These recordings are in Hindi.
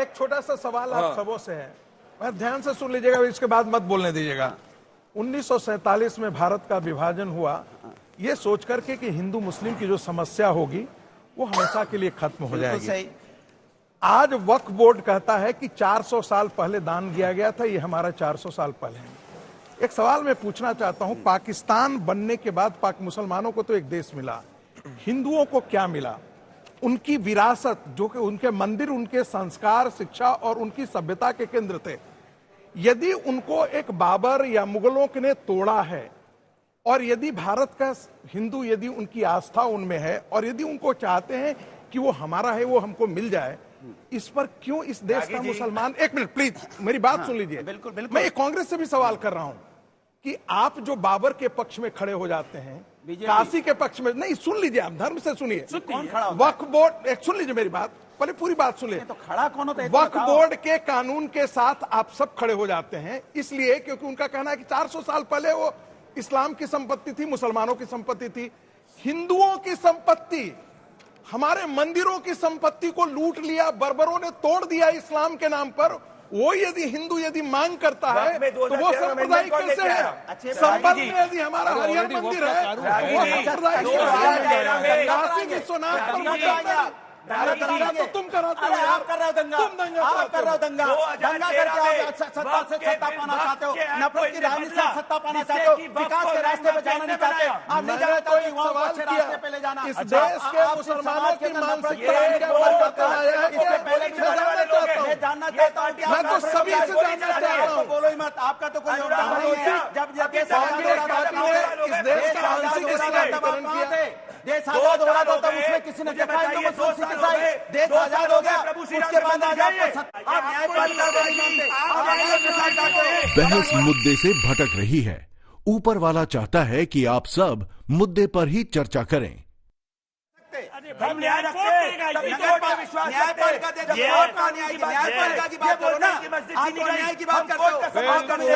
एक छोटा सा सवाल आप सबों से है, मैं ध्यान से सुन लीजिएगा, इसके बाद मत बोलने दीजिएगा। 1947 में भारत का विभाजन हुआ, ये सोच करके कि हिंदू मुस्लिम की जो समस्या होगी वो हमेशा के लिए खत्म हो जाएगी। आज वक्फ बोर्ड कहता है कि 400 साल पहले दान दिया गया था, ये हमारा 400 साल पहले है। एक सवाल मैं पूछना चाहता हूं, पाकिस्तान बनने के बाद पाक मुसलमानों को तो एक देश मिला, हिंदुओं को क्या मिला? उनकी विरासत, जो कि उनके मंदिर, उनके संस्कार, शिक्षा और उनकी सभ्यता के केंद्र थे, यदि उनको एक बाबर या मुगलों ने तोड़ा है, और यदि भारत का हिंदू, यदि उनकी आस्था उनमें है और यदि उनको चाहते हैं कि वो हमारा है, वो हमको मिल जाए, इस पर क्यों इस देश का मुसलमान, एक मिनट प्लीज मेरी बात सुन लीजिए। बिल्कुल बिल्कुल। मैं कांग्रेस से भी सवाल कर रहा हूं कि आप जो बाबर के पक्ष में खड़े हो जाते हैं, काशी के पक्ष में नहीं, सुन लीजिए, आप धर्म से सुनिए। वक्फ बोर्ड, एक सुन लीजिए मेरी बात, पहले पूरी बात सुन लीजिए। तो खड़ा कौन होता है? वक्फ बोर्ड के कानून के साथ आप सब खड़े हो जाते हैं, इसलिए क्योंकि उनका कहना है कि 400 साल पहले वो इस्लाम की संपत्ति थी, मुसलमानों की संपत्ति थी। हिंदुओं की संपत्ति, हमारे मंदिरों की संपत्ति को लूट लिया, बर्बरों ने तोड़ दिया इस्लाम के नाम पर। वो यदि हिंदू यदि मांग करता है तो वो सांप्रदायिक कैसे है? संबल में यदि हमारा हरिहर मंदिर है, वो सांप्रदायिक काशी विश्वनाथ पर मत दंगा तो तुम कराते हो, आप कर रहे हो दंगा, तुम दंगा, आप कर रहे हो दंगा, दंगा करके आप सत्ता से सत्ता पाना चाहते हो, नफरत की राजनीति से सत्ता पाना चाहते हो, विकास के रास्ते पे जाना नहीं चाहते। आप नहीं जानते तो युवाओं को अच्छे रास्ते पे ले जाना। इस देश के मुसलमानों की मानसिकता इससे पहले मैं जानना चाहता हूँ कि मैं तो सभी से जानना चाहता हूँ, बोलो ही मत, आपका तो कोई योगदान नहीं है। जब इस देश का आंशिक देश आजाद हो रहा था तब उसमें किसी ने देखा देश आजाद हो गया, उसके बाद बहस मुद्दे से भटक रही है। ऊपर वाला चाहता है कि आप सब मुद्दे पर ही चर्चा करें। हम न्याय न्यायपालिका की बात करो ना, आप न्याय की बात करते हो,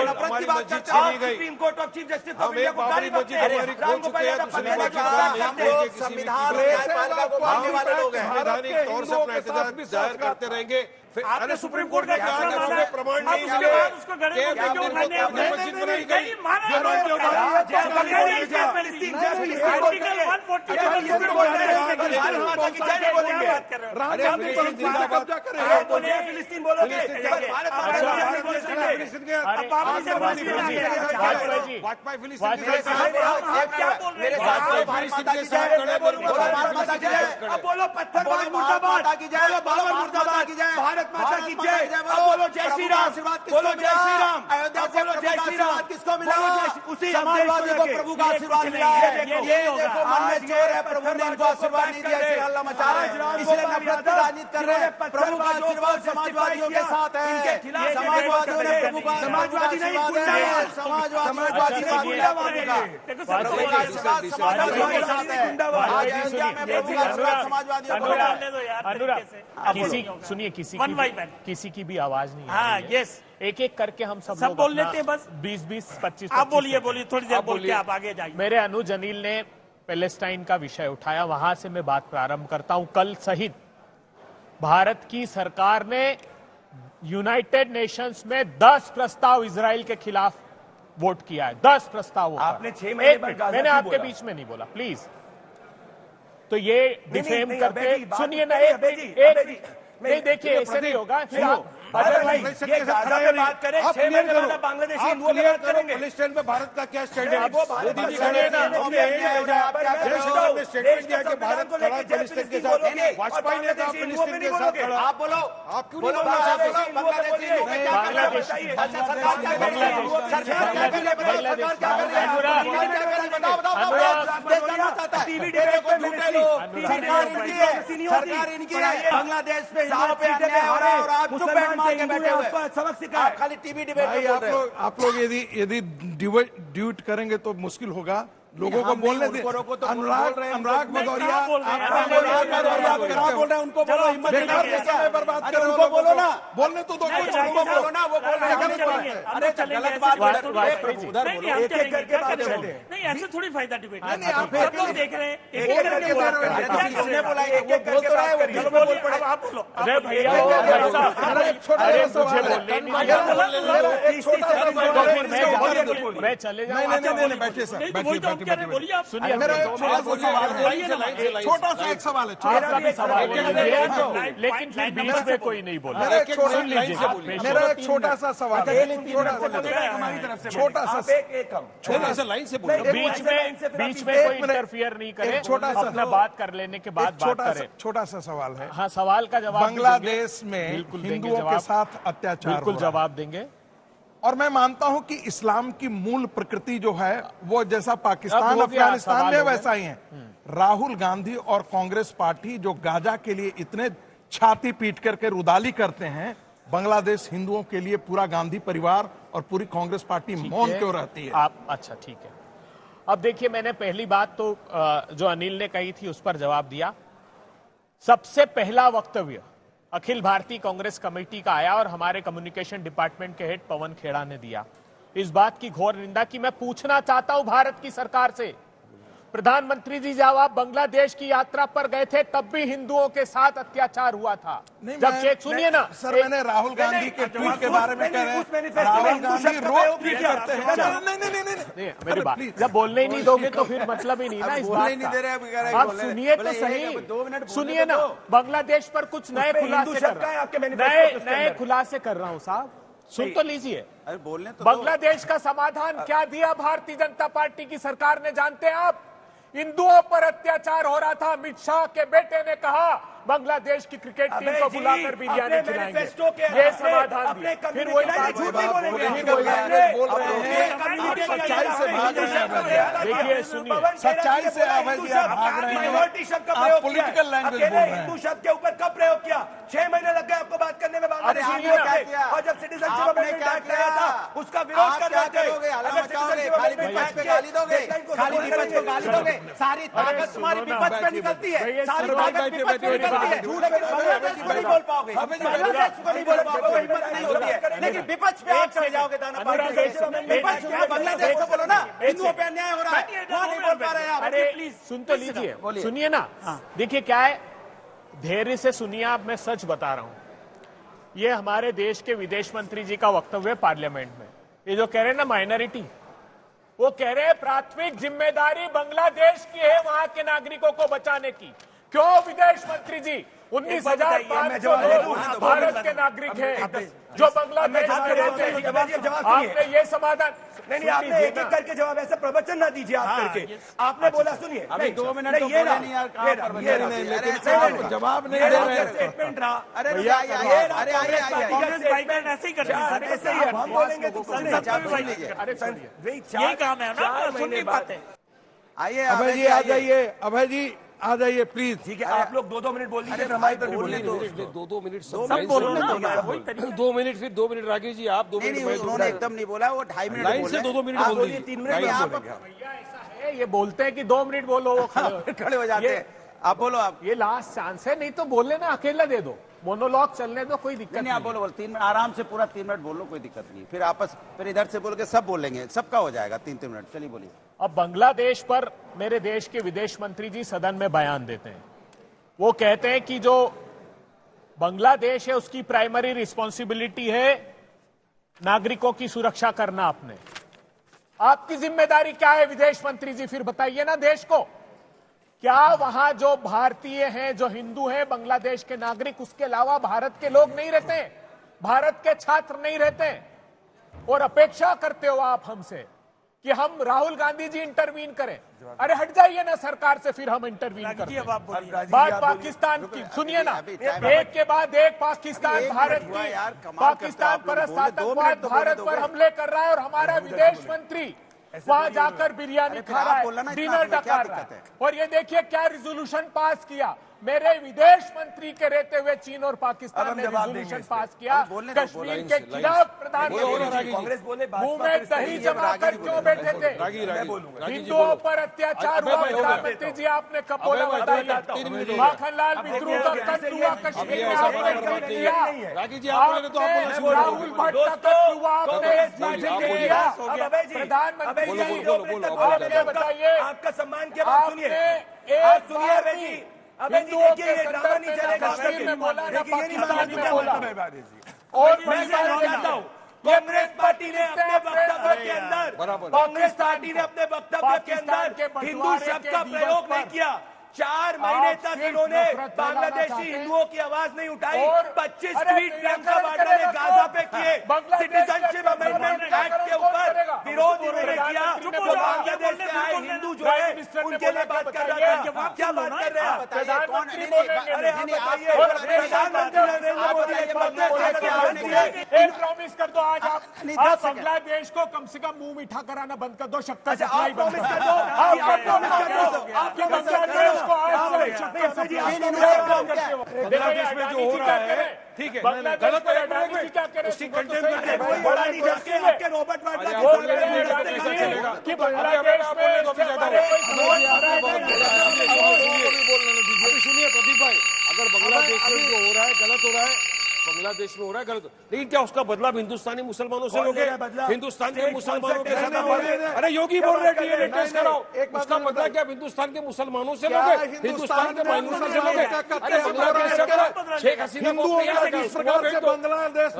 नफरत की बात करते हो। Supreme court of chief justice of India को गाली देते हैं। हम लोग संविधान और न्यायपालिका को मानने वाले लोग हैं। संवैधानिक तौर से अपना एहतजाज जाहिर करते रहेंगे। आपने सुप्रीम कोर्ट का प्रमाण नहीं है, उसको फिलिस्तीन बोलोगे, बोलो पत्थरबाज मुर्दाबाद की जाए, भारत माता की जय, बोलो जय श्री राम, बोलो जय श्री राम, बोलो जय श्री राम। किसको मिला? उसी समाजवादी को प्रभु का आशीर्वाद मिला है। ये देखो मन में चोर है, प्रभु ने इनको आशीर्वाद नहीं दिया, इसलिए हल्ला मचा रहे हैं, इसलिए नफरत की राजनीति कर रहे हैं। प्रभु का आशीर्वाद समाजवादियों के साथ है, समाजवादियों ने प्रभु का समाजवादी नहीं, समाजवादी किसी की भी आवाज नहीं हाँ, यस, एक एक करके हम सब बोल लेते हैं बस 20-25 आप बोलिए थोड़ी देर बोल के आप आगे जाइए। मेरे अनुज अनिल ने पैलेस्टाइन का विषय उठाया, वहां से मैं बात प्रारंभ करता हूं। कल सहित भारत की सरकार ने यूनाइटेड नेशंस में 10 प्रस्ताव इजराइल के खिलाफ वोट किया है। 10 प्रस्ताव। आपने 6 महीने बाद मैंने आपके बीच में नहीं बोला, प्लीज। तो ये डिफेम करके सुनिए ना, नहीं देखिए, ऐसे नहीं होगा। फिर बात करें, 6 महीने बाद बांग्लादेशी हिंदुओं की बात करेंगे। पैलेस्टाइन में भारत का क्या स्टैंड है? वाजपेयी ने कहा पैलेस्टाइन के साथ खड़ा। आप बोलो, आप क्यों नहीं बोलना सरकार इनकी है, बांग्लादेश पे अन्याय हो रहा है और आप चुप मार के बैठे हुए सबक सिखाए, खाली टीवी डिबेट। आप लोग यदि ड्यूट करेंगे तो मुश्किल होगा, लोगों को बोलने दे। अनुराग भदौरिया आप बोल रहे हैं, उनको बोलो, हिम्मत बर्बाद कर रहे हो, उनको बोलो ना, बोलने तो दो, उनको बोलो ना, वो बोल रहे हैं। अरे गलत बात उधर बोलो, एक-एक करके बात करो। नहीं, ऐसे थोड़ी फायदा डिबेट। नहीं, आप लोग देख रहे हैं, एक-एक करके बात कर रहे हैं। बोला, एक-एक करके बात करिए। आप बोलो, अरे भैया अरे मुझे बोलने नहीं दिया। मैं चले जाऊँ। नहीं बैठिए सर, बैठिए। सुनिए, छोटा सा एक सवाल है, आपका भी सवाल है, लेकिन फिर बीच में कोई नहीं बोला। सुन लीजिए, मेरा एक छोटा सा सवाल है, छोटा सा लाइन से बीच में कोई इंटरफियर नहीं करे, छोटा सा अपना बात कर लेने के बाद बात करें। छोटा सा सवाल है। हाँ, सवाल का जवाब बांग्लादेश में बिल्कुल देंगे हिंदुओं के जवाब। साथ अत्याचार बिल्कुल हो रहा है। जवाब देंगे। और मैं मानता हूं कि इस्लाम की मूल प्रकृति जो है वो जैसा अब पाकिस्तान हो गया, अफगानिस्तान सवाल में हो गया। वैसा ही है। राहुल गांधी और कांग्रेस पार्टी जो गाजा के लिए इतने छाती पीट करके रुदाली करते हैं, बांग्लादेश हिंदुओं के लिए पूरा गांधी परिवार और पूरी कांग्रेस पार्टी मौन क्यों रहती है? आप अच्छा ठीक है। अब देखिए, मैंने पहली बात तो जो अनिल ने कही थी उस पर जवाब दिया। सबसे पहला वक्तव्य अखिल भारतीय कांग्रेस कमेटी का आया और हमारे कम्युनिकेशन डिपार्टमेंट के हेड पवन खेड़ा ने दिया। इस बात की घोर निंदा की मैं पूछना चाहता हूं भारत की सरकार से, प्रधानमंत्री जी जब आप बांग्लादेश की यात्रा पर गए थे तब भी हिंदुओं के साथ अत्याचार हुआ था। जब शेख सुनिए ना सर, मैंने राहुल गांधी के ट्वीट के बारे में कह रहे हैं, राहुल गांधी रोज ट्वीट करते हैं। नहीं, मेरी बात जब बोलने ही नहीं दोगे तो फिर मतलब ही नहीं ना इस बात नहीं दे रहे का। आप सुनिए तो सही, सुनिए ना। बांग्लादेश पर कुछ नए खुलासे कर रहा हूं, नए खुलासे कर रहा हूं साहब, सुन तो लीजिए। अरे बोलने तो बांग्लादेश का समाधान क्या दिया भारतीय जनता पार्टी की सरकार ने, जानते हैं आप? हिंदुओं पर अत्याचार हो रहा था, अमित शाह के बेटे ने कहा बांग्लादेश की क्रिकेट टीम को बुलाकर बिरयानी खिलाएंगे। ये समाधान दिया। फिर वही बात बोल रहे हैं, आप सच्चाई से भाग रहे हैं। देखिए, सुनिए, सच्चाई से अभय जी आप भाग रहे हैं। आप पॉलिटिकल लैंग्वेज बोल रहे हैं। हिंदू शब्द के ऊपर कब प्रयोग किया? 6 महीने लग गए आपको बात करने में बांग्लादेश अरे के। क्या किया? और जब सिटीजनशिप आपने अमेंडमेंट क्या एक्ट आया था उसका विरोध आप कर क्या रहे थे। करोगे? हल्ला अगर मचाओगे, citizenship खाली amendment विपक्ष पे act गाली दोगे, deadline को खाली support विपक्ष को करेंगे। गाली दोगे। सारी ताकत तुम्हारी विपक्ष पे निकलती है, सारी ताकत विपक्ष पे निकलती है। बांग्लादेश को नहीं बोल पाओगे, बांग्लादेश को नहीं बोल पाओगे, वो हिम्मत नहीं होती है। लेकिन विपक्ष पे आप चले जाओगे दाना पार्टी के। विपक्ष पे बांग्लादेश को बोलो ना, हिंदुओं पे अन्याय हो रहा है, वहाँ नहीं बोल पा रहे हैं आप। अरे सुन तो लीजिए, सुनिए ना। देखिए क्या है, धैर्य से सुनिए आप, मैं सच बता रहा हूं। ये हमारे देश के विदेश मंत्री जी का वक्तव्य पार्लियामेंट में, ये जो कह रहे हैं ना माइनॉरिटी, वो कह रहे हैं प्राथमिक जिम्मेदारी बांग्लादेश की है वहां के नागरिकों को बचाने की। क्यों विदेश मंत्री जी? 19,500 लोग भारत के नागरिक हैं जो बांग्लादेश में रहते हैं। आपने ये समाधान नहीं, आपने एक एक करके जवाब, ऐसा प्रवचन ना दीजिए आप करके। आपने बोला, सुनिए अभी 2 मिनट तो बोले नहीं यार, कहाँ पर ये नहीं, लेकिन आप जवाब नहीं दे रहे हैं। स्टेटमेंट रहा। अरे अरे आइए स्टेटमेंट ऐसे ही करते हैं, ऐसे ही हम बोलेंगे तो अरे सुनिए, यही काम है ना, सुननी बात है। आइए अभय जी आ जाइए, अभय जी आ जाइए प्लीज। ठीक है, आप लोग 2-2 मिनट बोल दीजिए, हमारी तरफ भी बोलिए। 2 मिनट सब बोलो ना, 2 मिनट फिर 2 मिनट राकेश जी आप 2 नहीं मिनट नहीं, उन्होंने एकदम नहीं बोला, वो 2.5 मिनट लाइन से 2 मिनट आप बोल बोलिए, दीजिए। 3 मिनट आप भैया ऐसा है, ये बोलते हैं कि 2 मिनट बोलो, वो खड़े हो जाते हैं। आप बोलो, आप ये लास्ट चांस है, नहीं तो बोले ना, अकेला दे दो, मोनोलॉग चलने दो, कोई दिक्कत नहीं, आप बोलो, 3 मिनट आराम से, पूरा 3 मिनट बोल लो, कोई दिक्कत नहीं। फिर आपस, फिर इधर से बोल के सब बोलेंगे, सबका हो जाएगा 3-3 मिनट। चलिए बोलिए। अब बांग्लादेश पर मेरे देश के विदेश मंत्री जी सदन में बयान देते हैं। वो कहते हैं कि जो बांग्लादेश है उसकी प्राइमरी रिस्पॉन्सिबिलिटी है नागरिकों की सुरक्षा करना। आपकी जिम्मेदारी क्या है विदेश मंत्री जी? फिर बताइए ना देश को, क्या वहां जो भारतीय हैं, जो हिंदू हैं, बांग्लादेश के नागरिक, उसके अलावा भारत के लोग नहीं रहते हैं, भारत के छात्र नहीं रहते हैं? और अपेक्षा करते हो आप हमसे कि हम राहुल गांधी जी इंटरवीन करें? अरे हट जाइए ना सरकार से, फिर हम इंटरवीन करते हैं। बात पाकिस्तान की सुनिए ना, एक के बाद एक पाकिस्तान भारत की, पाकिस्तान पर आतंकवाद भारत पर हमले कर रहा है और हमारा विदेश मंत्री वहां जाकर बिरयानी खा रहा है, डिनर डका रहा है। और ये देखिए क्या रिजोल्यूशन पास किया, मेरे विदेश मंत्री के रहते हुए चीन और पाकिस्तान ने रिजोल्यूशन पास किया कश्मीर के खिलाफ। प्रधानमंत्री कांग्रेस बोले, मुंह में दही जमा कर क्यों बैठे थे? हिंदुओं पर अत्याचार हुआ, प्रधानमंत्री जी आपने कब बोला बताइए? माखनलाल बिद्रू का कत्ल हुआ कश्मीर में, आपने कब किया? राहुल भट्ट का कत्ल हुआ, आपने किया? प्रधानमंत्री जी आपने बताइए, आपका सम्मान के बाद सुनिए, एक सुनिए अभय जी, अभय जी देखिए, ये ड्रामा नहीं चलेगा। कश्मीर में बोला ना पाकिस्तान में बोला। और मैं कहना चाहता हूं, कांग्रेस पार्टी ने अपने वक्तव्य के अंदर कांग्रेस पार्टी ने अपने वक्तव्य के अंदर हिंदू शब्द का प्रयोग नहीं किया। 4 महीने तक इन्होंने बांग्लादेशी हिंदुओं की आवाज नहीं उठाई। 25 ट्वीट प्रियंका वाड्रा ने गाजा पे किए। सिटीजनशिप अमेंडमेंट एक्ट के ऊपर विरोध इन्होंने किया। जो बांग्लादेश से आए हिंदू जो है उनके लिए बात कर रहा था। क्या बात कर रहे हैं? प्रधानमंत्री अरे आप बताइए, प्रधानमंत्री नरेंद्र मोदी एक प्रॉमिस कर दो, आज आप बांग्लादेश को कम से कम मुंह मीठा कराना बंद कर दो, शक्कर सप्लाई बंद कर दो। आपके बांग्लादेश को आज से शक्कर सप्लाई बांग्लादेश में जो हो रहा है, ठीक है, गलत है, उसकी कंटेम्प्ट बड़ा नहीं जाके आपके रॉबर्ट वाड्रा कि बांग्लादेश सुनिए प्रदीप भाई, अगर बांग्लादेश में जो हो रहा है गलत हो रहा है, बांग्लादेश में हो रहा है गलत, लेकिन क्या उसका बदलाव हिंदुस्तानी मुसलमानों से लोगे? हिंदुस्तान के मुसलमानों के साथ, अरे योगी बोल रहे हैं कि टेस्ट कराओ, उसका बदला क्या हिंदुस्तान के मुसलमानों से लोगे? हिंदुस्तान के माइनॉरिटी से लोगे? अरे बांग्लादेश से शेख हसीना को हिंदू इस प्रकार से बांग्लादेश